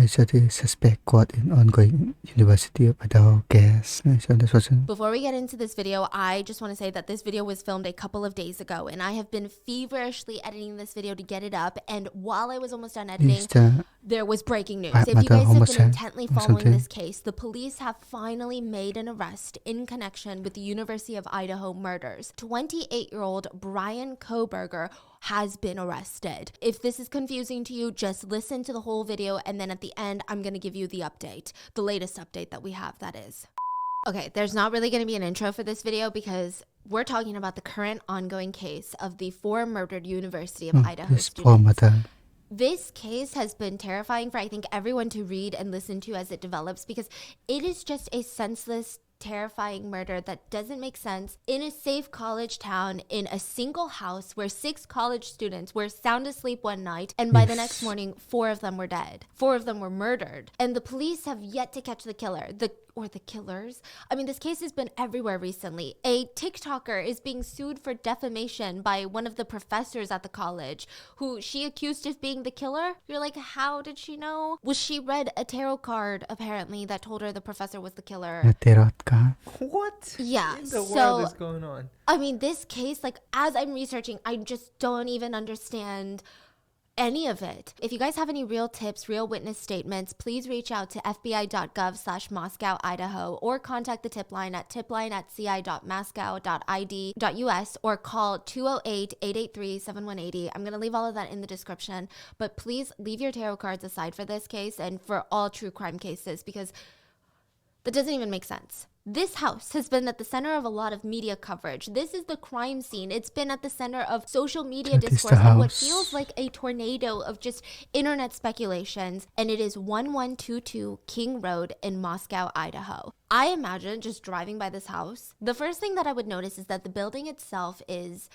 So the suspect caught in ongoing University of Idaho case. So this was Before we get into this video, I just want to say that this video was filmed a couple of days ago, and I have been feverishly editing this video to get it up. And while I was almost done editing, there was breaking news. If you guys have been intently following this case, the police have finally made an arrest in connection with the University of Idaho murders. 28-year-old Brian Koberger has been arrested. If this is confusing to you, just listen to the whole video, and then at the end, I'm going to give you the update, the latest update that we have, that is. Okay, there's not really going to be an intro for this video because we're talking about the current ongoing case of the 4 murdered University of Idaho students. This case has been terrifying for, I think, everyone to read and listen to as it develops, because it is just a senseless, terrifying murder that doesn't make sense in a safe college town, in a single house where 6 college students were sound asleep one night, and by the next morning 4 of them were dead. 4 of them were murdered, and the police have yet to catch the killer, or the killers. I mean, this case has been everywhere recently. A TikToker is being sued for defamation by one of the professors at the college, who she accused of being the killer. You're like, how did she know? Well, she read a tarot card, apparently, that told her the professor was the killer. A tarot card? What? Yeah. In the world is going on? I mean, this case, like, as I'm researching, I just don't even understand any of it. If you guys have any real tips, real witness statements, please reach out to fbi.gov/Moscow, Idaho, or contact the tip line at tipline@ci.moscow.id.us, or call 208-883-7180. I'm going to leave all of that in the description, but please leave your tarot cards aside for this case and for all true crime cases, because that doesn't even make sense. This house has been at the center of a lot of media coverage. This is the crime scene. It's been at the center of social media discourse and what feels like a tornado of just internet speculations. And it is 1122 King Road in Moscow, Idaho. I imagine just driving by this house, the first thing that I would notice is that the building itself is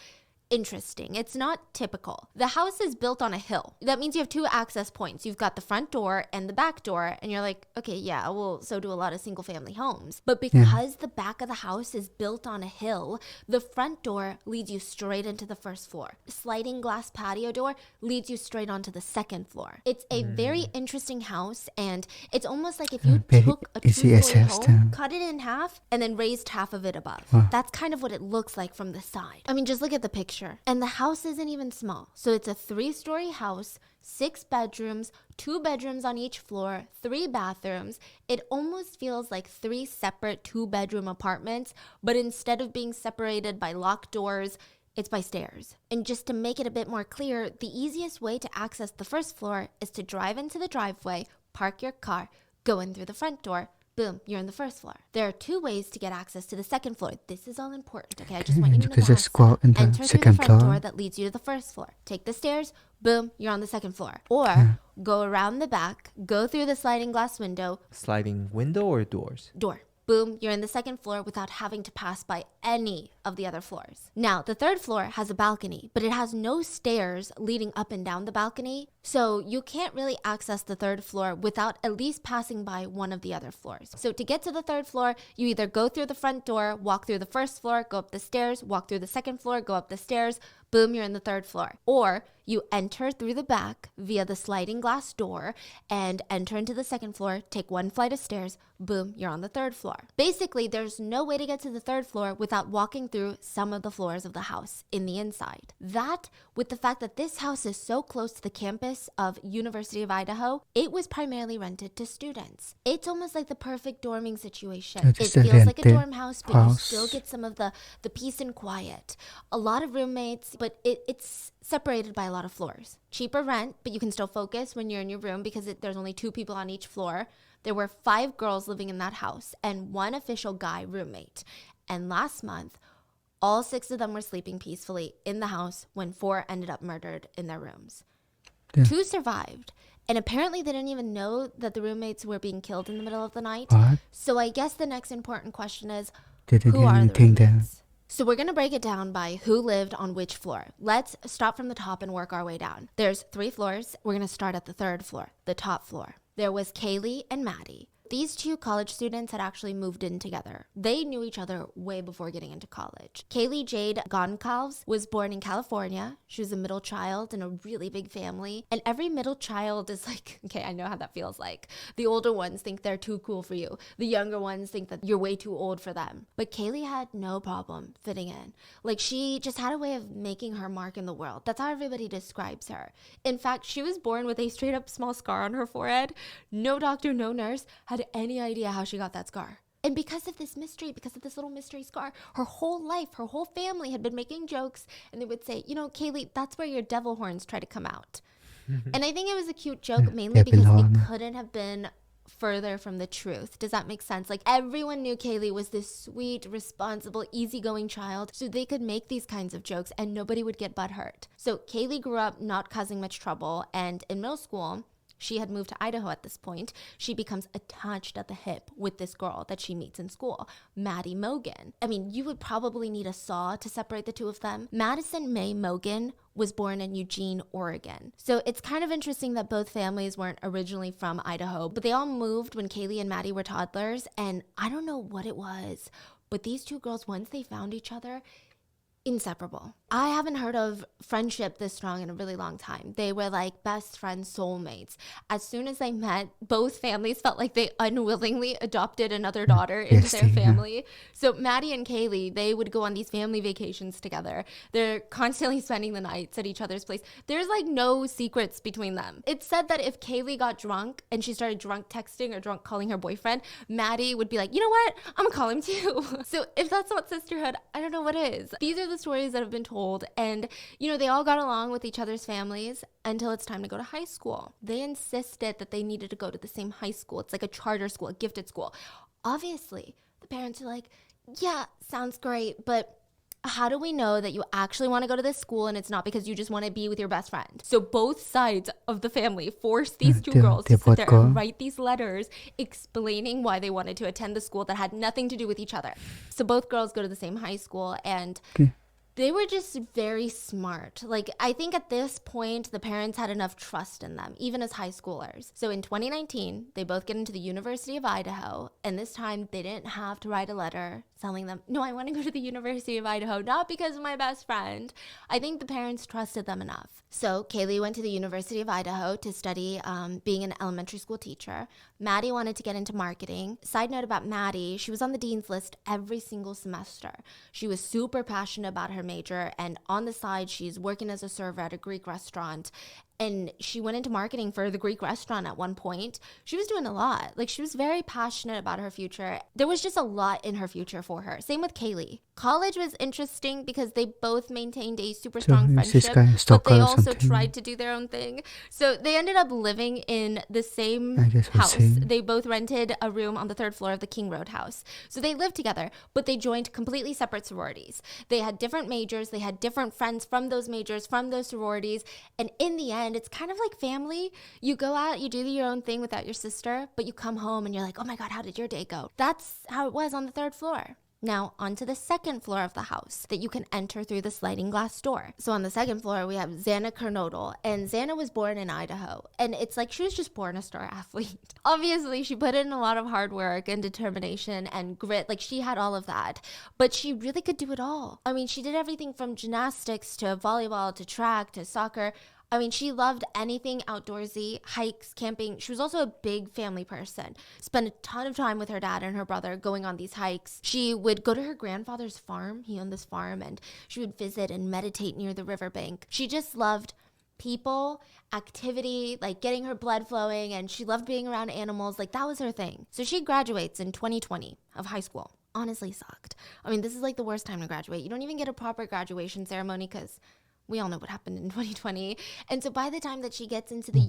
interesting. It's not typical. The house is built on a hill. That means you have 2 access points. You've got the front door and the back door, and you're like, okay, yeah, well, so do a lot of single family homes. But because the back of the house is built on a hill, the front door leads you straight into the first floor. Sliding glass patio door leads you straight onto the second floor. It's a very interesting house, and it's almost like if you took a 2-story home, cut it in half, and then raised half of it above. That's kind of what it looks like from the side. I mean, just look at the picture. And the house isn't even small. So it's a 3-story house, 6 bedrooms, 2 bedrooms on each floor, 3 bathrooms. It almost feels like 3 separate 2-bedroom apartments, but instead of being separated by locked doors, it's by stairs. And just to make it a bit more clear, the easiest way to access the first floor is to drive into the driveway, park your car, go in through the front door. Boom, you're on the first floor. There are 2 ways to get access to the second floor. This is all important, okay? I just want you to know the house. Enter through the front door that leads you to the first floor. Take the stairs, boom, you're on the second floor. Or go around the back, go through the sliding glass window. Sliding window or doors? Door. Boom, you're in the second floor without having to pass by any of the other floors. Now, the third floor has a balcony, but it has no stairs leading up and down the balcony. So you can't really access the third floor without at least passing by one of the other floors. So to get to the third floor, you either go through the front door, walk through the first floor, go up the stairs, walk through the second floor, go up the stairs, boom, you're in the third floor. Or you enter through the back via the sliding glass door and enter into the second floor, take 1 flight of stairs, boom, you're on the third floor. Basically, there's no way to get to the third floor without walking through some of the floors of the house in the inside. That, with the fact that this house is so close to the campus of University of Idaho, it was primarily rented to students. It's almost like the perfect dorming situation. It feels like a dorm house, but you still get some of the peace and quiet. A lot of roommates, but it's separated by a lot of floors. Cheaper rent, but you can still focus when you're in your room because there's only 2 people on each floor. There were 5 girls living in that house and 1 official guy roommate. And last month, all 6 of them were sleeping peacefully in the house when 4 ended up murdered in their rooms. 2 survived. And apparently they didn't even know that the roommates were being killed in the middle of the night. So I guess the next important question is, who are the roommates? So we're going to break it down by who lived on which floor. Let's start from the top and work our way down. There's 3 floors. We're going to start at the 3rd floor, the top floor. There was Kaylee and Maddie. These two college students had actually moved in together. They knew each other way before getting into college. Kaylee Jade Goncalves was born in California. She was a middle child in a really big family. And every middle child is like, okay, I know how that feels like. The older ones think they're too cool for you. The younger ones think that you're way too old for them. But Kaylee had no problem fitting in. Like, she just had a way of making her mark in the world. That's how everybody describes her. In fact, she was born with a straight up small scar on her forehead. No doctor, no nurse had any idea how she got that scar. And because of this mystery, because of this little mystery scar, her whole life, her whole family had been making jokes, and they would say, you know, Kaylee, that's where your devil horns try to come out. And I think it was a cute joke, mainly because it couldn't have been further from the truth. Does that make sense? Like, everyone knew Kaylee was this sweet, responsible, easygoing child, so they could make these kinds of jokes and nobody would get butthurt. So Kaylee grew up not causing much trouble, and in middle school, she had moved to Idaho at this point. She becomes attached at the hip with this girl that she meets in school, Maddie Mogan. I mean, you would probably need a saw to separate the two of them. Madison May Mogan was born in Eugene, Oregon. So it's kind of interesting that both families weren't originally from Idaho, but they all moved when Kaylee and Maddie were toddlers. And I don't know what it was, but these two girls, once they found each other, inseparable. I haven't heard of friendship this strong in a really long time. They were like best friends, soulmates. As soon as they met, both families felt like they unwillingly adopted another daughter into their family. So Maddie and Kaylee, they would go on these family vacations together. They're constantly spending the nights at each other's place. There's like no secrets between them. It's said that if Kaylee got drunk and she started drunk texting or drunk calling her boyfriend, Maddie would be like, you know what? I'm gonna call him too. So if that's not sisterhood, I don't know what is. These are the stories that have been told, and you know, they all got along with each other's families until it's time to go to high school. They insisted that they needed to go to the same high school. It's like a charter school, a gifted school. Obviously, the parents are like, yeah, sounds great, but how do we know that you actually want to go to this school and it's not because you just want to be with your best friend? So both sides of the family forced these two girls to sit there and write these letters explaining why they wanted to attend the school that had nothing to do with each other. So both girls go to the same high school, and they were just very smart. Like, I think at this point, the parents had enough trust in them, even as high schoolers. So in 2019, they both get into the University of Idaho, and this time they didn't have to write a letter telling them, no, I want to go to the University of Idaho, not because of my best friend. I think the parents trusted them enough. So Kaylee went to the University of Idaho to study being an elementary school teacher. Maddie wanted to get into marketing. Side note about Maddie, she was on the dean's list every single semester. She was super passionate about her major, and on the side, she's working as a server at a Greek restaurant. And she went into marketing for the Greek restaurant at one point. She was doing a lot. Like, she was very passionate about her future. There was just a lot in her future for her. Same with Kaylee. College was interesting because they both maintained a super strong friendship, but they also tried to do their own thing. So they ended up living in the same house. They both rented a room on the third floor of the King Road house. So they lived together, but they joined completely separate sororities. They had different majors. They had different friends from those majors, from those sororities. And in the end, it's kind of like family. You go out, you do your own thing without your sister, but you come home and you're like, oh my God, how did your day go? That's how it was on the third floor. Now, onto the second floor of the house that you can enter through the sliding glass door. So on the second floor, we have Xana Kernodle, and Xana was born in Idaho. And it's like she was just born a star athlete. Obviously, she put in a lot of hard work and determination and grit. Like, she had all of that, but she really could do it all. I mean, she did everything from gymnastics to volleyball to track to soccer. I mean, she loved anything outdoorsy, hikes, camping. She was also a big family person. Spent a ton of time with her dad and her brother going on these hikes. She would go to her grandfather's farm. He owned this farm, and she would visit and meditate near the riverbank. She just loved people, activity, like getting her blood flowing, and she loved being around animals. Like, that was her thing. So she graduates in 2020 of high school. Honestly sucked. I mean, this is like the worst time to graduate. You don't even get a proper graduation ceremony because we all know what happened in 2020. And so by the time that she gets into the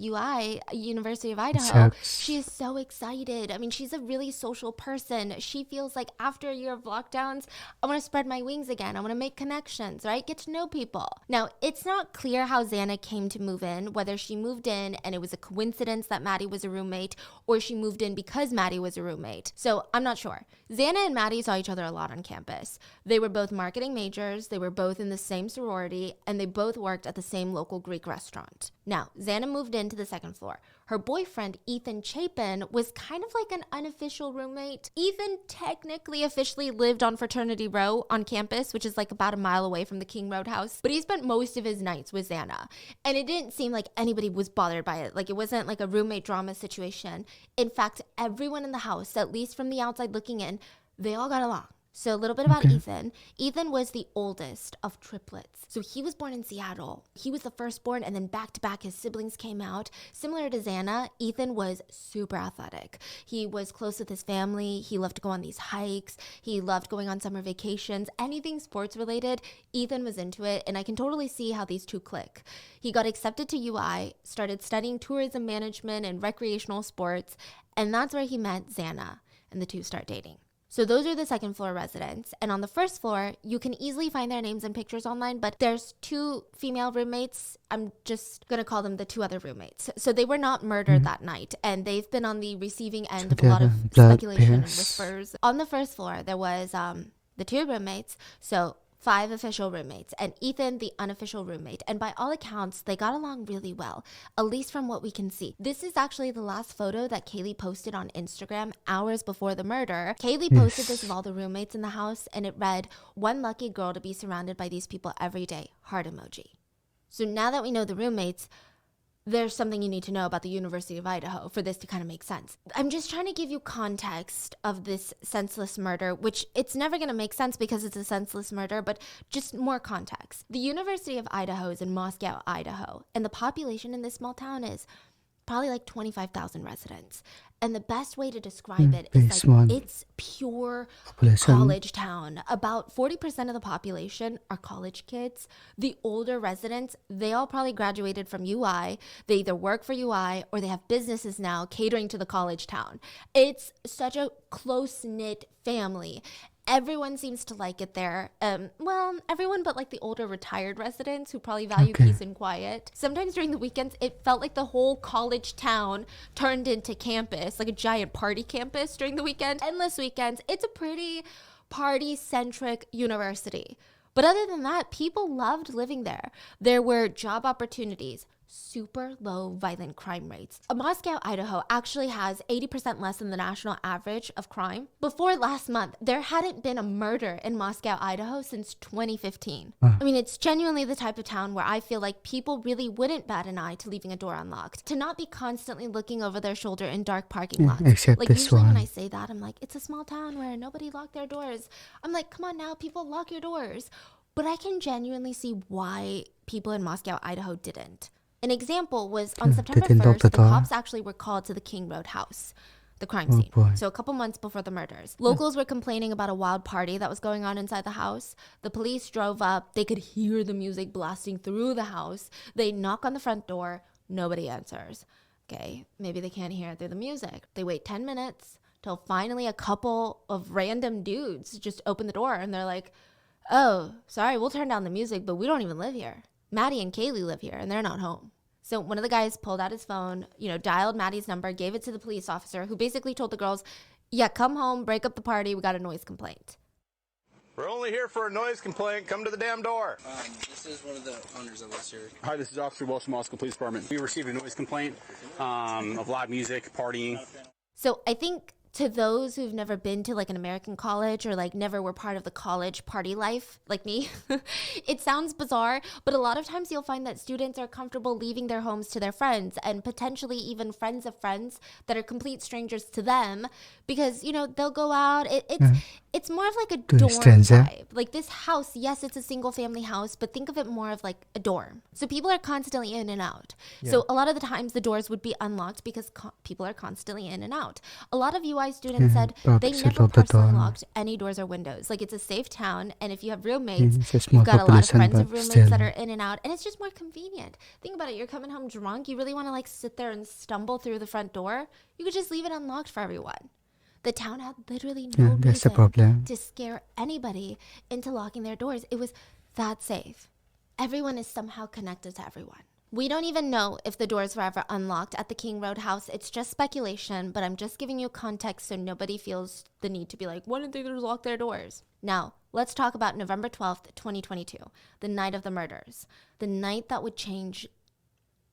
University of Idaho, she is so excited. I mean, she's a really social person. She feels like after a year of lockdowns, I want to spread my wings again. I want to make connections, right? Get to know people. Now, it's not clear how Xana came to move in, whether she moved in and it was a coincidence that Maddie was a roommate, or she moved in because Maddie was a roommate. So I'm not sure. Xana and Maddie saw each other a lot on campus. They were both marketing majors. They were both in the same sorority, and they both worked at the same local Greek restaurant. Now, Xana moved into the second floor. Her boyfriend, Ethan Chapin, was kind of like an unofficial roommate. Ethan technically officially lived on Fraternity Row on campus, which is like about a mile away from the King Road house, but he spent most of his nights with Xana. And it didn't seem like anybody was bothered by it. Like, it wasn't like a roommate drama situation. In fact, everyone in the house, at least from the outside looking in, they all got along. So a little bit about Ethan. Ethan was the oldest of triplets. So he was born in Seattle. He was the firstborn, and then back to back his siblings came out. Similar to Xana, Ethan was super athletic. He was close with his family. He loved to go on these hikes. He loved going on summer vacations. Anything sports related, Ethan was into it, and I can totally see how these two click. He got accepted to UI, started studying tourism management and recreational sports, and that's where he met Xana, and the two start dating. So those are the second floor residents. And on the first floor, you can easily find their names and pictures online, but there's two female roommates. I'm just going to call them the two other roommates. So they were not murdered that night, and they've been on the receiving end of a lot of speculation and whispers. On the first floor, there was the two roommates, so 5 official roommates, and Ethan, the unofficial roommate. And by all accounts, they got along really well, at least from what we can see. This is actually the last photo that Kaylee posted on Instagram hours before the murder. Kaylee posted this of all the roommates in the house, and it read, "One lucky girl to be surrounded by these people every day, heart emoji." So now that we know the roommates, there's something you need to know about the University of Idaho for this to kind of make sense. I'm just trying to give you context of this senseless murder, which it's never going to make sense because it's a senseless murder, but just more context. The University of Idaho is in Moscow, Idaho, and the population in this small town is probably like 25,000 residents. And the best way to describe it is like it's pure college town. About 40% of the population are college kids. The older residents, they all probably graduated from UI. They either work for UI or they have businesses now catering to the college town. It's such a close-knit family. Everyone seems to like it there. Well, everyone but like the older retired residents who probably value peace and quiet. Sometimes during the weekends, it felt like the whole college town turned into campus, like a giant party campus during the weekend. Endless weekends. It's a pretty party-centric university. But other than that, people loved living there. There were job opportunities, super low violent crime rates. Moscow, Idaho actually has 80% less than the national average of crime. Before last month, there hadn't been a murder in Moscow, Idaho since 2015. I mean, it's genuinely the type of town where I feel like people really wouldn't bat an eye to leaving a door unlocked, to not be constantly looking over their shoulder in dark parking lots. Except like this usually one. when I say that, I'm like, it's a small town where nobody locked their doors. I'm like, come on now, people, lock your doors. But I can genuinely see why people in Moscow, Idaho didn't. An example was on September 1st, the cops actually were called to the King Road house, the crime scene. So a couple months before the murders. Locals were complaining about a wild party that was going on inside the house. The police drove up. They could hear the music blasting through the house. They knock on the front door. Nobody answers. Okay, maybe they can't hear it through the music. They wait 10 minutes till finally a couple of random dudes just open the door and they're like, "Oh, sorry, we'll turn down the music, but we don't even live here. Maddie and Kaylee live here and they're not home." So one of the guys pulled out his phone, dialed Maddie's number, gave it to the police officer, who basically told the girls, "Yeah, come home, break up the party. We got a noise complaint." "We're only here for a noise complaint. Come to the damn door." This is one of the owners of this here. Hi, this is Officer Wilson, Moscow Police Department. We received a noise complaint of loud music, partying. So I think to those who've never been to like an American college or like never were part of the college party life, like me, it sounds bizarre, but a lot of times you'll find that students are comfortable leaving their homes to their friends and potentially even friends of friends that are complete strangers to them because, they'll go out. It's more of like a dorm vibe. Like this house, yes, it's a single family house, but think of it more of like a dorm. So people are constantly in and out. Yeah. So a lot of the times the doors would be unlocked because people are constantly in and out. A lot of UI students said they never personally locked any doors or windows. Like it's a safe town, and if you have roommates, you've got a lot of friends of roommates that are in and out, and it's just more convenient. Think about it. You're coming home drunk. You really want to like sit there and stumble through the front door? You could just leave it unlocked for everyone. The town had literally no reason to scare anybody into locking their doors. It was that safe. Everyone is somehow connected to everyone. We don't even know if the doors were ever unlocked at the King Road house. It's just speculation, but I'm just giving you context so nobody feels the need to be like, why didn't they just lock their doors? Now, let's talk about November 12th, 2022, the night of the murders. The night that would change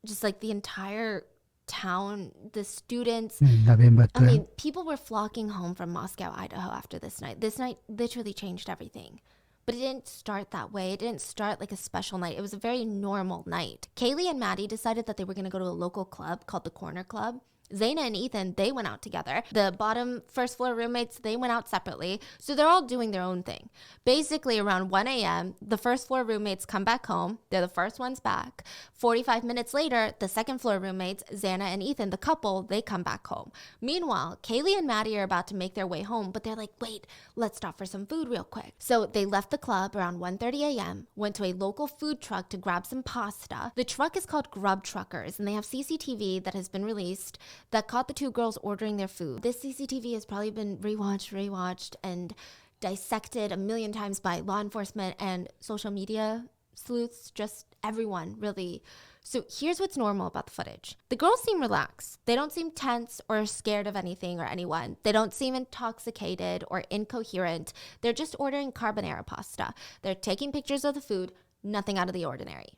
just like the entire town, the students. November I mean, 12th. people were flocking home from Moscow, Idaho after this night. This night literally changed everything. But it didn't start that way. It didn't start like a special night. It was a very normal night. Kaylee and Maddie decided that they were going to go to a local club called the Corner Club. Zaina and Ethan, they went out together. The bottom first floor roommates, they went out separately. So they're all doing their own thing. Basically, around 1 a.m., the first floor roommates come back home. They're the first ones back. 45 minutes later, the second floor roommates, Zaina and Ethan, the couple, they come back home. Meanwhile, Kaylee and Maddie are about to make their way home, but they're like, wait, let's stop for some food real quick. So they left the club around 1:30 a.m., went to a local food truck to grab some pasta. The truck is called Grub Truckers, and they have CCTV that has been released that caught the two girls ordering their food. This CCTV has probably been rewatched, and dissected a million times by law enforcement and social media sleuths, just everyone, really. So here's what's normal about the footage. The girls seem relaxed. They don't seem tense or scared of anything or anyone. They don't seem intoxicated or incoherent. They're just ordering carbonara pasta. They're taking pictures of the food, nothing out of the ordinary.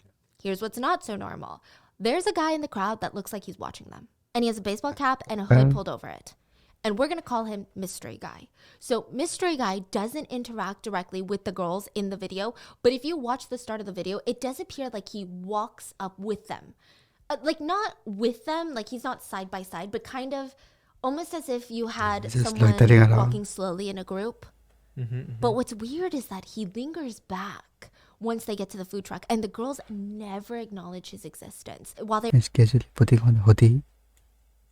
Here's what's not so normal. There's a guy in the crowd that looks like he's watching them. And he has a baseball cap and a hood pulled over it. And we're going to call him Mystery Guy. So Mystery Guy doesn't interact directly with the girls in the video. But if you watch the start of the video, it does appear like he walks up with them. Like not with them, like he's not side by side, but kind of almost as if you had Just someone loitering around. walking slowly in a group. But what's weird is that he lingers back once they get to the food truck. And the girls never acknowledge his existence. While they're He's casually putting on a hoodie.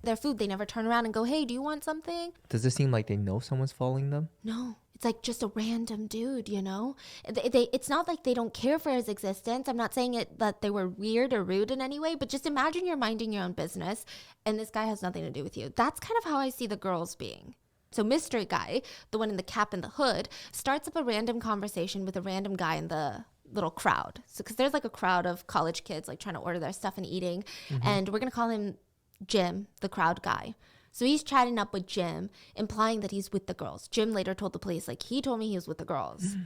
their food, they never turn around and go, hey, do you want something? Does it seem like they know someone's following them? No, it's like just a random dude, you know? It's not like they don't care for his existence. I'm not saying that they were weird or rude in any way, but just imagine you're minding your own business and this guy has nothing to do with you. That's kind of how I see the girls being. So Mystery Guy, the one in the cap and the hood, starts up a random conversation with a random guy in the little crowd. So because there's like a crowd of college kids like trying to order their stuff and eating. And we're going to call him Jim, the crowd guy. So he's chatting up with Jim, implying that he's with the girls. Jim later told the police, like, he told me he was with the girls.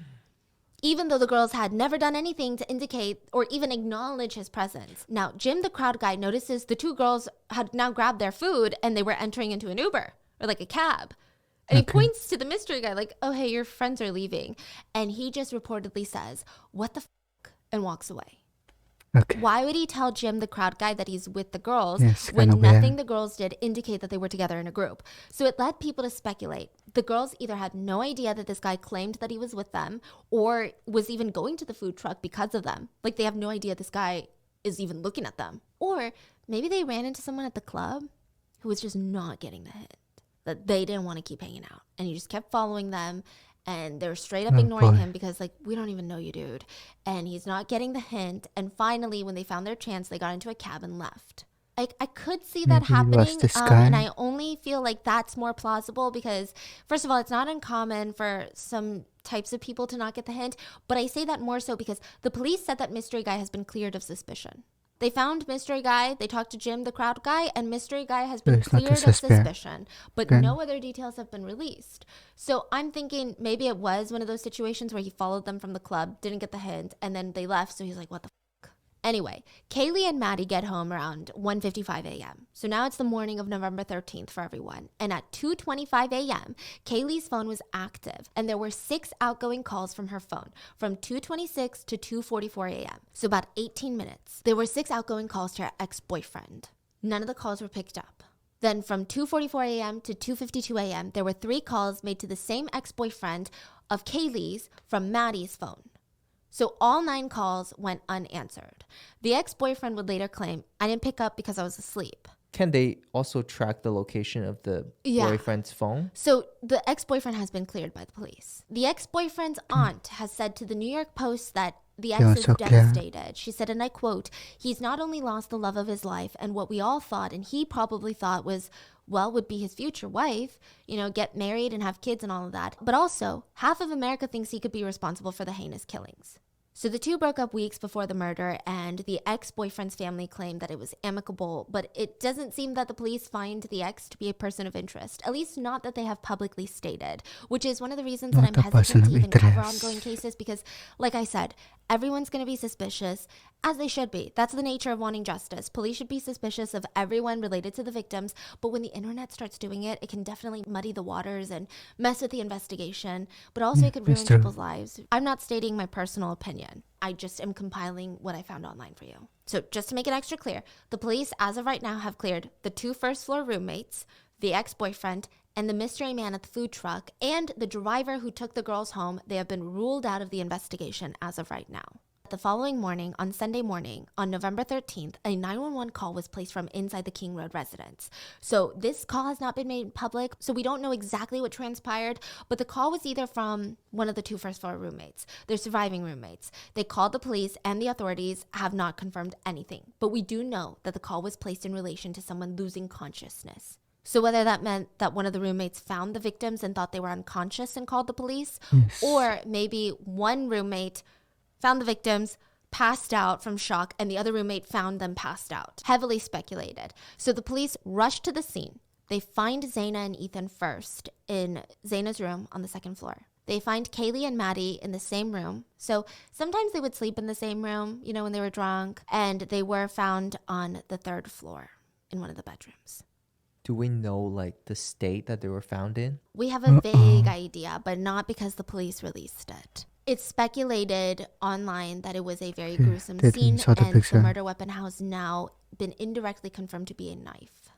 Even though the girls had never done anything to indicate or even acknowledge his presence. Now, Jim, the crowd guy, notices the two girls had now grabbed their food and they were entering into an Uber or like a cab. And he points to the mystery guy like, oh, hey, your friends are leaving. And he just reportedly says, what the fuck, and walks away. Okay. Why would he tell Jim, the crowd guy, that he's with the girls Yes, when kinda weird. nothing the girls did indicate that they were together in a group? So it led people to speculate. The girls either had no idea that this guy claimed that he was with them or was even going to the food truck because of them. Like they have no idea this guy is even looking at them. Or maybe they ran into someone at the club who was just not getting the hint that they didn't want to keep hanging out. And he just kept following them. And they were straight up ignoring him because, like, we don't even know you, dude. And he's not getting the hint. And finally, when they found their chance, they got into a cab and left. I could see that Maybe it was happening. this guy. And I only feel like that's more plausible because, first of all, it's not uncommon for some types of people to not get the hint. But I say that more so because the police said that Mystery Guy has been cleared of suspicion. They found Mystery Guy, they talked to Jim, the crowd guy, and Mystery Guy has been it's not a cleared of suspect. suspicion. But Then- no other details have been released. So I'm thinking maybe it was one of those situations where he followed them from the club, didn't get the hint, and then they left, so he's like, what the fuck? Anyway, Kaylee and Maddie get home around 1:55 a.m. So now it's the morning of November 13th for everyone. And at 2:25 a.m., Kaylee's phone was active. And there were 6 outgoing calls from her phone from 2:26 to 2:44 a.m. So about 18 minutes. There were 6 outgoing calls to her ex-boyfriend. None of the calls were picked up. Then from 2:44 a.m. to 2:52 a.m., there were 3 calls made to the same ex-boyfriend of Kaylee's from Maddie's phone. So all 9 calls went unanswered. The ex-boyfriend would later claim, I didn't pick up because I was asleep. Can they also track the location of the Yeah. boyfriend's phone? So the ex-boyfriend has been cleared by the police. The ex-boyfriend's aunt has said to the New York Post that the ex Yeah, is so clear. devastated. She said, and I quote, he's not only lost the love of his life and what we all thought and he probably thought was, well, would be his future wife, you know, get married and have kids and all of that. But also, half of America thinks he could be responsible for the heinous killings. So the two broke up weeks before the murder, and the ex-boyfriend's family claimed that it was amicable, but it doesn't seem that the police find the ex to be a person of interest, at least not that they have publicly stated, which is one of the reasons that Not I'm a person hesitant of to even cover interest. ongoing cases because, like I said, everyone's going to be suspicious, as they should be. That's the nature of wanting justice. Police should be suspicious of everyone related to the victims, but when the internet starts doing it, it can definitely muddy the waters and mess with the investigation, but also it could ruin true. people's lives. I'm not stating my personal opinion. I just am compiling what I found online for you. So just to make it extra clear, the police, as of right now, have cleared the two first-floor roommates, the ex-boyfriend, and the mystery man at the food truck, and the driver who took the girls home. They have been ruled out of the investigation as of right now. The following morning, on Sunday morning, on November 13th, a 911 call was placed from inside the King Road residence. So this call has not been made public, so we don't know exactly what transpired, but the call was either from one of the two first-floor roommates, their surviving roommates. They called the police, and the authorities have not confirmed anything, but we do know that the call was placed in relation to someone losing consciousness. So whether that meant that one of the roommates found the victims and thought they were unconscious and called the police, or maybe one roommate found the victims, passed out from shock, and the other roommate found them passed out. Heavily speculated. So the police rushed to the scene. They find Zaina and Ethan first in Zaina's room on the second floor. They find Kaylee and Maddie in the same room. So sometimes they would sleep in the same room, you know, when they were drunk. And they were found on the third floor in one of the bedrooms. Do we know like the state that they were found in? We have a vague idea, but not because the police released it. It's speculated online that it was a very gruesome they scene, saw the and the picture. murder weapon has now been indirectly confirmed to be a knife.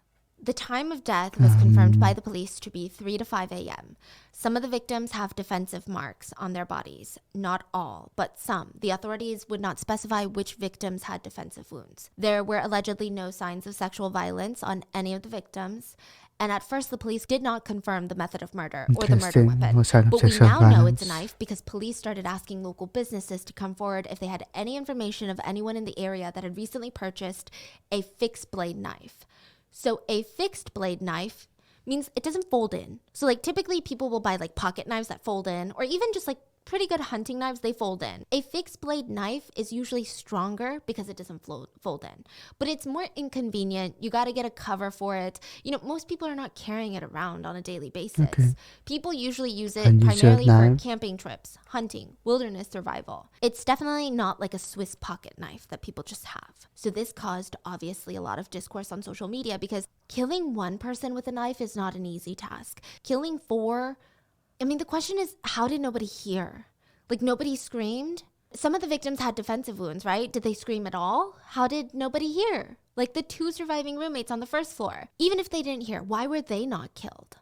The time of death was confirmed by the police to be 3 to 5 a.m. Some of the victims have defensive marks on their bodies. Not all, but some. The authorities would not specify which victims had defensive wounds. There were allegedly no signs of sexual violence on any of the victims. And at first, the police did not confirm the method of murder or the murder Interesting. weapon. No sign of But we sexual now know it's a violence. knife because police started asking local businesses to come forward if they had any information of anyone in the area that had recently purchased a fixed blade knife. So a fixed blade knife means it doesn't fold in. So like typically people will buy like pocket knives that fold in, or even just like pretty good hunting knives, they fold in. A fixed blade knife is usually stronger because it doesn't fold in, but it's more inconvenient. You got to get a cover for it. You know, most people are not carrying it around on a daily basis. Okay. People usually use it And use primarily your for knife. camping trips, hunting, wilderness survival. It's definitely not like a Swiss pocket knife that people just have. So this caused obviously a lot of discourse on social media because killing one person with a knife is not an easy task. Killing four, I mean, the question is, how did nobody hear? Like, nobody screamed? Some of the victims had defensive wounds, right? Did they scream at all? How did nobody hear? Like the two surviving roommates on the first floor. Even if they didn't hear, why were they not killed?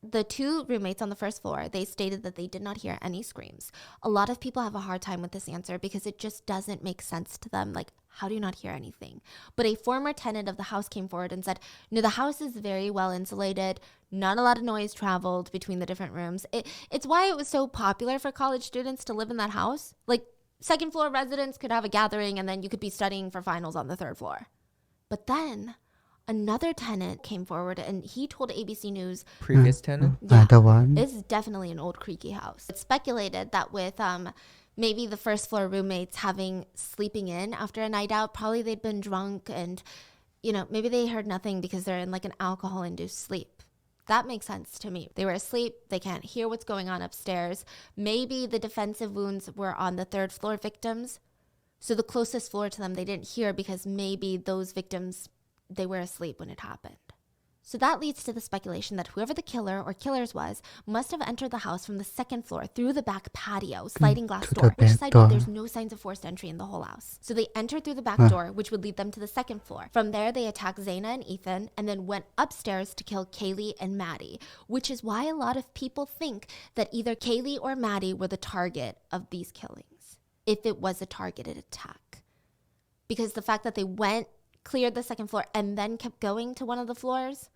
The two roommates on the first floor, they stated that they did not hear any screams. A lot of people have a hard time with this answer because it just doesn't make sense to them. Like, how do you not hear anything? But a former tenant of the house came forward and said, no, the house is very well insulated. Not a lot of noise traveled between the different rooms. It's why it was so popular for college students to live in that house. Like, second floor residents could have a gathering and then you could be studying for finals on the third floor. But then another tenant came forward and he told ABC News, Previous tenant? yeah, The one. this is definitely an old creaky house. It's speculated that with maybe the first floor roommates sleeping in after a night out, probably they'd been drunk and, you know, maybe they heard nothing because they're in like an alcohol-induced sleep. That makes sense to me. They were asleep. They can't hear what's going on upstairs. Maybe the defensive wounds were on the third floor victims. So the closest floor to them, they didn't hear because maybe those victims, they were asleep when it happened. So that leads to the speculation that whoever the killer or killers was must have entered the house from the second floor through the back patio, sliding glass to the door, which back side door. there's no signs of forced entry in the whole house. So they entered through the back door, which would lead them to the second floor. From there, they attacked Zaina and Ethan and then went upstairs to kill Kaylee and Maddie, which is why a lot of people think that either Kaylee or Maddie were the target of these killings, if it was a targeted attack. Because the fact that they cleared the second floor and then kept going to one of the floors.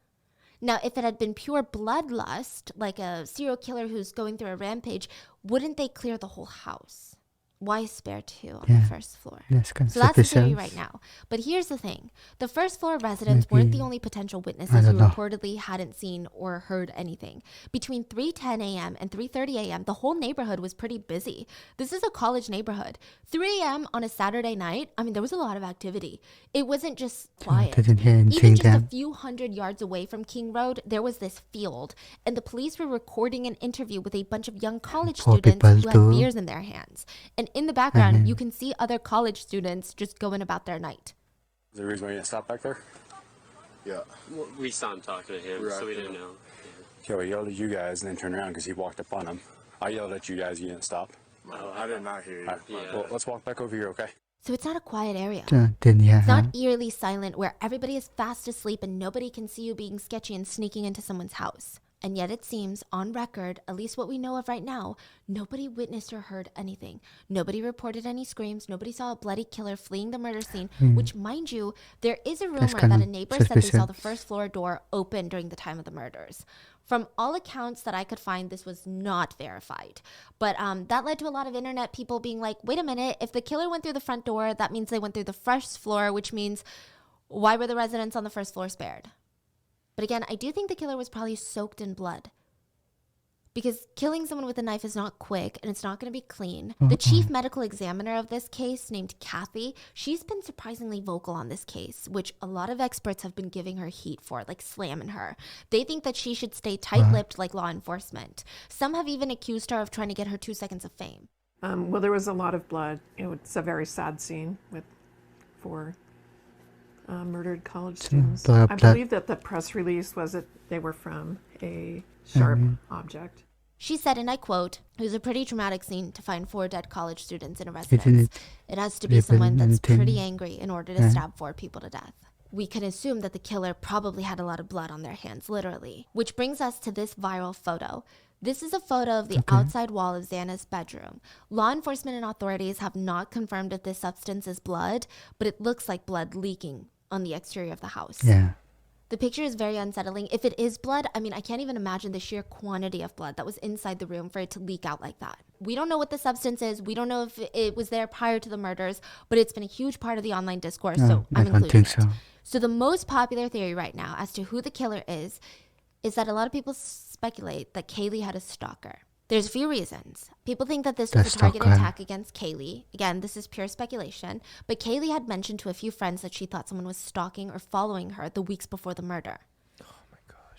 Now, if it had been pure bloodlust, like a serial killer who's going through a rampage, wouldn't they clear the whole house? Why spare two on Yeah. the first floor? That's kind of So that's the theory suspicious. right now. But here's the thing. The first floor residents weren't the Maybe- only potential I witnesses who don't know. reportedly hadn't seen or heard anything. Between 3:10 a.m. and 3:30 a.m., the whole neighborhood was pretty busy. This is a college neighborhood. 3 a.m. on a Saturday night, I mean, there was a lot of activity. It wasn't just quiet. didn't hear Even anything just a then. few hundred yards away from King Road, there was this field, and the police were recording an interview with a bunch of young college Poor students people who had too. beers in their hands. And in the background, mean- you can see other college students just going about their night. Is there a reason why you didn't stop back there? Yeah. Well, we saw him talking to him, Right. so we didn't know. Okay, well, I yelled at you guys and then turned around because he walked up on him. I yelled at you guys, you didn't stop. No, I did not hear you. All right, Yeah. well, let's walk back over here, okay? So it's not a quiet area. Didn't hear It's her. not eerily silent where everybody is fast asleep and nobody can see you being sketchy and sneaking into someone's house. And yet it seems, on record, at least what we know of right now, nobody witnessed or heard anything. Nobody reported any screams. Nobody saw a bloody killer fleeing the murder scene, which, mind you, there is a rumor kind that a of neighbor said they saw the suspicious. first floor door open during the time of the murders. From all accounts that I could find, this was not verified. But that led to a lot of internet people being like, wait a minute, if the killer went through the front door, that means they went through the first floor, which means why were the residents on the first floor spared? But again, I do think the killer was probably soaked in blood. Because killing someone with a knife is not quick and it's not going to be clean. The chief medical examiner of this case, named Kathy, she's been surprisingly vocal on this case, which a lot of experts have been giving her heat for, like slamming her. They think that she should stay tight-lipped like law enforcement. Some have even accused her of trying to get her 2 seconds of fame. Well, there was a lot of blood. It's a very sad scene with 4 murdered college students. blood, I blood. believe that the press release was that they were from a sharp object. She said, and I quote, "It was a pretty traumatic scene to find 4 dead college students in a Isn't residence. it It has to be ribbon someone that's anything? pretty angry in order to stab 4 people to death." We can assume that the killer probably had a lot of blood on their hands, literally. Which brings us to this viral photo. This is a photo of the outside wall of Xana's bedroom. Law enforcement and authorities have not confirmed if this substance is blood, but it looks like blood leaking on the exterior of the house. Yeah. The picture is very unsettling. If it is blood, I mean, I can't even imagine the sheer quantity of blood that was inside the room for it to leak out like that. We don't know what the substance is. We don't know if it was there prior to the murders, but it's been a huge part of the online discourse, so I I'm don't including think it. so. So the most popular theory right now as to who the killer is that a lot of people speculate that Kaylee had a stalker. There's a few reasons. People think that this was The a targeted stalker. attack against Kaylee. Again, this is pure speculation. But Kaylee had mentioned to a few friends that she thought someone was stalking or following her the weeks before the murder.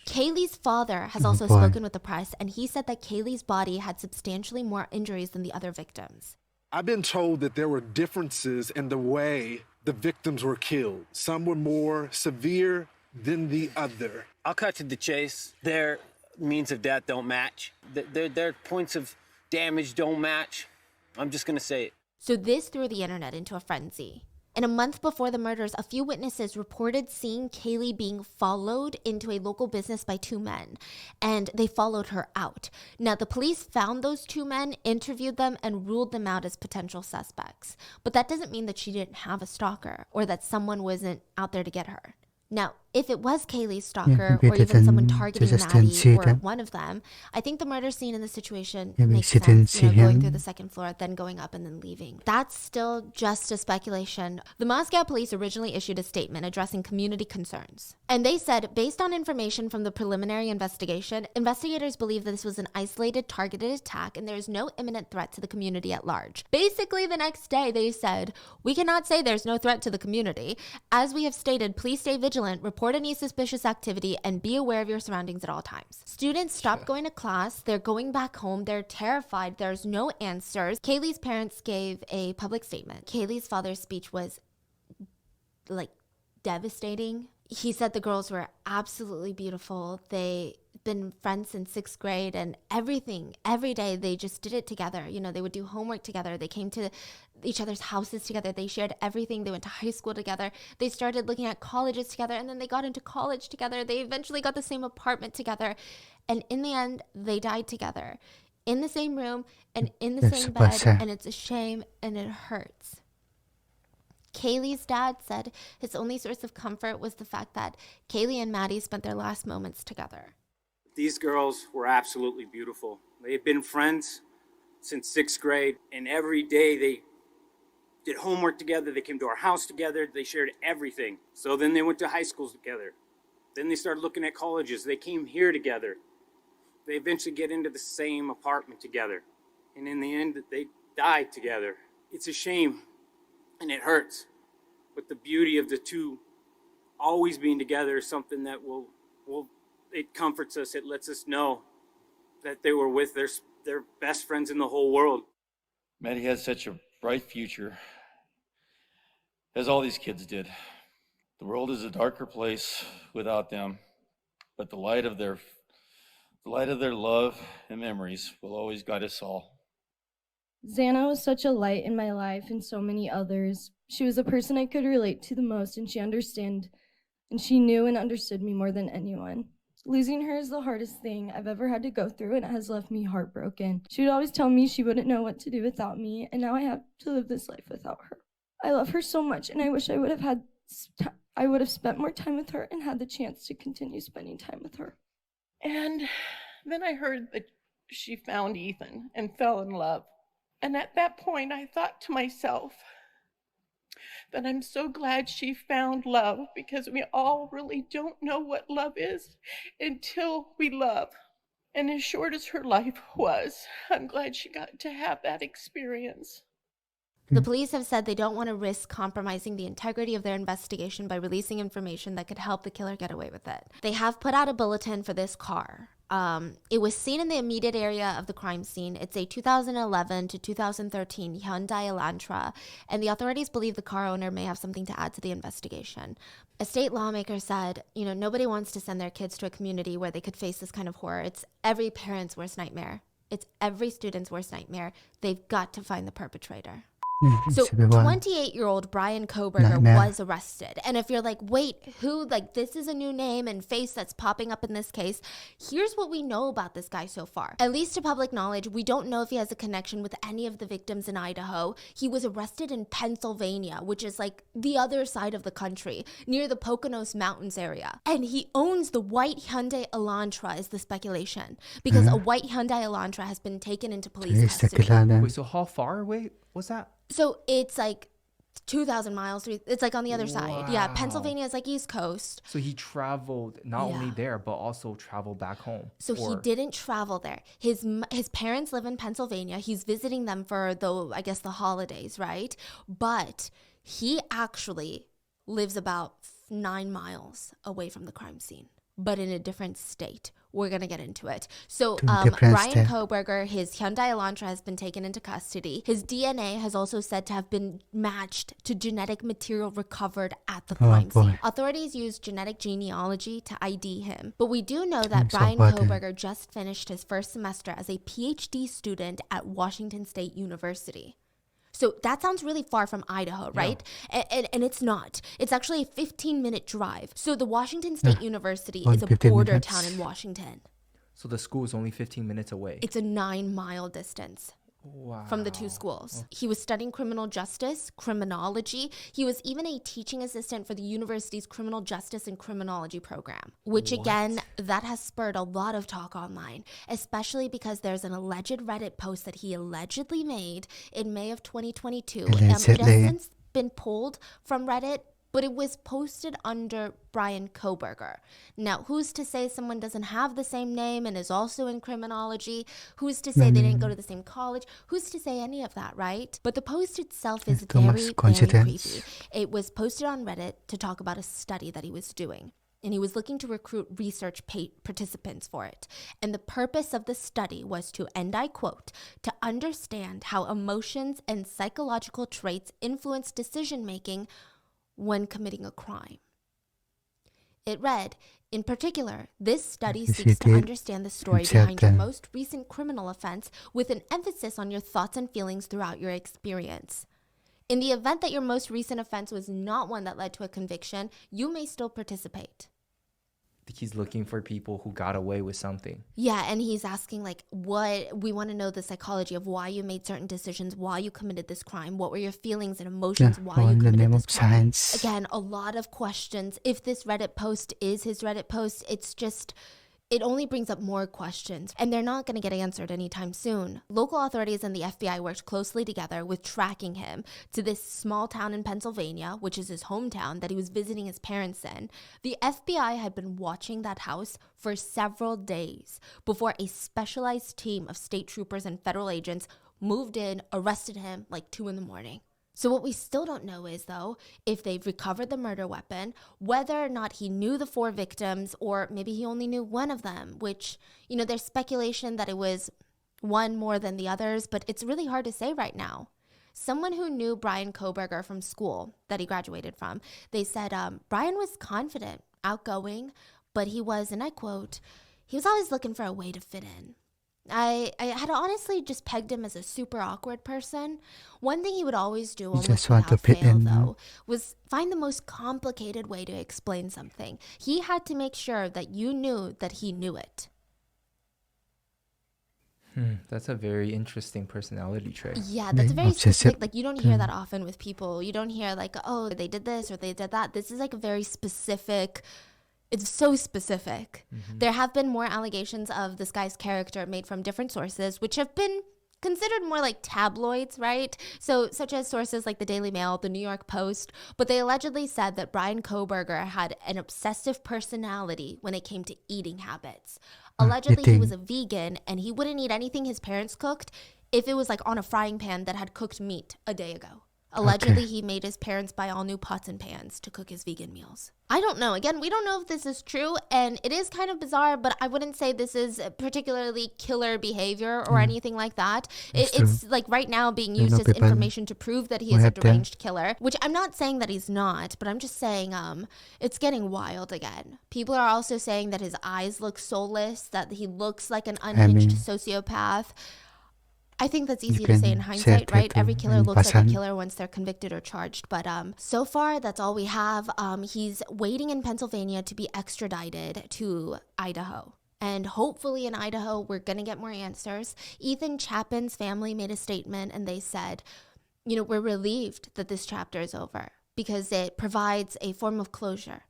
Kaylee's father has also boy. spoken with the press, and he said that Kaylee's body had substantially more injuries than the other victims. I've been told that there were differences in the way the victims were killed. Some were more severe than the other. I'll cut to the chase. Their means of death don't match. Their points of damage don't match. I'm just gonna say it. So this threw the internet into a frenzy. And a month before the murders, a few witnesses reported seeing Kaylee being followed into a local business by 2 men, and they followed her out. Now, the police found those 2 men, interviewed them, and ruled them out as potential suspects. But that doesn't mean that she didn't have a stalker or that someone wasn't out there to get her. Now, if it was Kaylee's stalker maybe or they even someone didn't- targeting they just didn't see Maddie or them. one of them, I think the murder scene in the situation Maybe makes she didn't sense. see Going him. through the second floor, then going up and then leaving. That's still just a speculation. The Moscow police originally issued a statement addressing community concerns. And they said, based on information from the preliminary investigation, investigators believe that this was an isolated, targeted attack and there is no imminent threat to the community at large. Basically, the next day they said, we cannot say there's no threat to the community. As we have stated, please stay vigilant, report any suspicious activity, and be aware of your surroundings at all times. Students stopped going to class. They're going back home. They're terrified. There's no answers. Kaylee's parents gave a public statement. Kaylee's father's speech was like devastating. He said the girls were absolutely beautiful. They'd been friends since 6th grade and everything, every day they just did it together. You know, they would do homework together. They came to each other's houses together. They shared everything. They went to high school together. They started looking at colleges together and then they got into college together. They eventually got the same apartment together. And in the end, they died together in the same room and in the That's same super bed. sad. And it's a shame and it hurts. Kaylee's dad said his only source of comfort was the fact that Kaylee and Maddie spent their last moments together. These girls were absolutely beautiful. They had been friends since 6th grade. And every day they did homework together. They came to our house together. They shared everything. So then they went to high schools together. Then they started looking at colleges. They came here together. They eventually get into the same apartment together. And in the end, they died together. It's a shame and it hurts. But the beauty of the two always being together is something that it comforts us. It lets us know that they were with their best friends in the whole world. Maddie has such a bright future, as all these kids did. The world is a darker place without them, but the light of their love and memories will always guide us all. Xana was such a light in my life and so many others. She was the person I could relate to the most, and she knew and understood me more than anyone. Losing her is the hardest thing I've ever had to go through, and it has left me heartbroken. She would always tell me she wouldn't know what to do without me, and now I have to live this life without her. I love her so much, and I wish I would have spent more time with her and had the chance to continue spending time with her. And then I heard that she found Ethan and fell in love. And at that point, I thought to myself that I'm so glad she found love, because we all really don't know what love is until we love. And as short as her life was, I'm glad she got to have that experience. The police have said they don't want to risk compromising the integrity of their investigation by releasing information that could help the killer get away with it. They have put out a bulletin for this car. It was seen in the immediate area of the crime scene. It's a 2011 to 2013 Hyundai Elantra, and the authorities believe the car owner may have something to add to the investigation. A state lawmaker said, nobody wants to send their kids to a community where they could face this kind of horror. It's every parent's worst nightmare. It's every student's worst nightmare. They've got to find the perpetrator. So 28-year-old Brian Koberger was arrested. And if you're like, wait, who? Like, this is a new name and face that's popping up in this case. Here's what we know about this guy so far. At least to public knowledge, we don't know if he has a connection with any of the victims in Idaho. He was arrested in Pennsylvania, which is like the other side of the country, near the Poconos Mountains area. And he owns the white Hyundai Elantra, is the speculation, because a white Hyundai Elantra has been taken into police custody. Wait, so how far away was that? So it's like 2,000 miles. It's like on the other side. Yeah, Pennsylvania is like East Coast. So he traveled not only there, but also traveled back home. So he didn't travel there. His parents live in Pennsylvania. He's visiting them for the holidays, right? But he actually lives about 9 miles away from the crime scene, but in a different state. We're going to get into it. So Brian Koberger, his Hyundai Elantra has been taken into custody. His DNA has also said to have been matched to genetic material recovered at the crime scene. Authorities used genetic genealogy to ID him. But we do know that Brian Koberger just finished his first semester as a PhD student at Washington State University. So that sounds really far from Idaho, right? Yeah. And it's not. It's actually a 15-minute drive. So the Washington State University is a border town in Washington. So the school is only 15 minutes away. It's a 9-mile distance. From the two schools. He was studying criminal justice, criminology. He was even a teaching assistant for the university's criminal justice and criminology program, which again, that has spurred a lot of talk online, especially because there's an alleged Reddit post that he allegedly made in May of 2022. It has since been pulled from Reddit, but it was posted under Brian Koberger. Now, who's to say someone doesn't have the same name and is also in criminology? Who's to say they didn't go to the same college? Who's to say any of that, right? But the post itself is very creepy. It was posted on Reddit to talk about a study that he was doing. And he was looking to recruit research participants for it. And the purpose of the study was to, and I quote, to understand how emotions and psychological traits influence decision-making when committing a crime. It read, in particular, this study seeks to understand the story behind your most recent criminal offense with an emphasis on your thoughts and feelings throughout your experience. In the event that your most recent offense was not one that led to a conviction, you may still participate. He's looking for people who got away with something. Yeah, and he's asking we want to know the psychology of why you made certain decisions, why you committed this crime, what were your feelings and emotions while you committed this crime. Again, a lot of questions. If this Reddit post is his Reddit post, it's just, it only brings up more questions, and they're not going to get answered anytime soon. Local authorities and the FBI worked closely together with tracking him to this small town in Pennsylvania, which is his hometown that he was visiting his parents in. The FBI had been watching that house for several days before a specialized team of state troopers and federal agents moved in, arrested him like 2 a.m. So what we still don't know is, though, if they've recovered the murder weapon, whether or not he knew the 4 victims, or maybe he only knew one of them, which, there's speculation that it was one more than the others, but it's really hard to say right now. Someone who knew Bryan Kohberger from school that he graduated from, they said Bryan was confident, outgoing, but he was, and I quote, he was always looking for a way to fit in. I had honestly just pegged him as a super awkward person. One thing he would always do, almost just want to without fit fail, in, though, was find the most complicated way to explain something. He had to make sure that you knew that he knew it. That's a very interesting personality trait. Yeah, that's a very obsessive. specific, like, you don't hear that often with people. You don't hear like, oh, they did this or they did that. This is like a very specific. It's so specific. There have been more allegations of this guy's character made from different sources, which have been considered more like tabloids, right? So such as sources like the Daily Mail, the New York Post, but they allegedly said that Bryan Kohberger had an obsessive personality when it came to eating habits. Allegedly, he was a vegan and he wouldn't eat anything his parents cooked if it was like on a frying pan that had cooked meat a day ago. Allegedly, he made his parents buy all new pots and pans to cook his vegan meals. I don't know. Again, we don't know if this is true, and it is kind of bizarre, but I wouldn't say this is particularly killer behavior or anything like that. It's like right now being used as information to prove that he is a deranged killer, which I'm not saying that he's not, but I'm just saying it's getting wild again. People are also saying that his eyes look soulless, that he looks like an unhinged sociopath. I think that's easy to say in hindsight, right? Every killer looks like a killer once they're convicted or charged. But so far, that's all we have. He's waiting in Pennsylvania to be extradited to Idaho. And hopefully in Idaho, we're going to get more answers. Ethan Chapin's family made a statement and they said, we're relieved that this chapter is over because it provides a form of closure.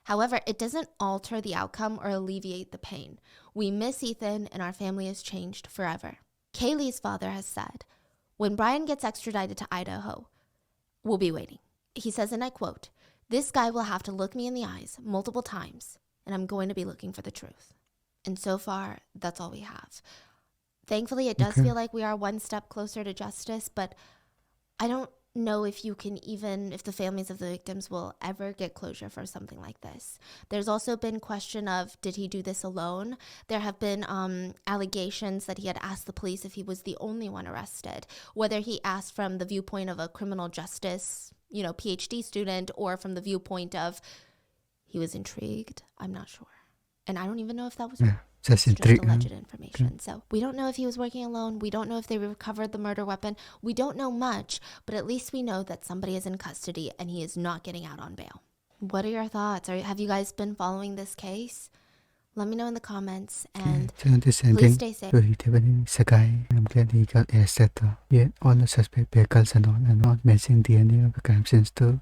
However, it doesn't alter the outcome or alleviate the pain. We miss Ethan and our family has changed forever. Kaylee's father has said, when Bryan gets extradited to Idaho, we'll be waiting. He says, and I quote, this guy will have to look me in the eyes multiple times, and I'm going to be looking for the truth. And so far, that's all we have. Thankfully, it does feel like we are one step closer to justice, but I don't know if if the families of the victims will ever get closure for something like this. There's also been question of, did he do this alone? There have been allegations that he had asked the police if he was the only one arrested, whether he asked from the viewpoint of a criminal justice, PhD student, or from the viewpoint of he was intrigued. I'm not sure. And I don't even know if that was just alleged information. So we don't know if he was working alone. We don't know if they recovered the murder weapon. We don't know much, but at least we know that somebody is in custody and he is not getting out on bail. What are your thoughts? Have you guys been following this case? Let me know in the comments, and please stay safe. I'm glad he got arrested. Yet all the suspect vehicles and all, and not matching DNA of the crime scenes too.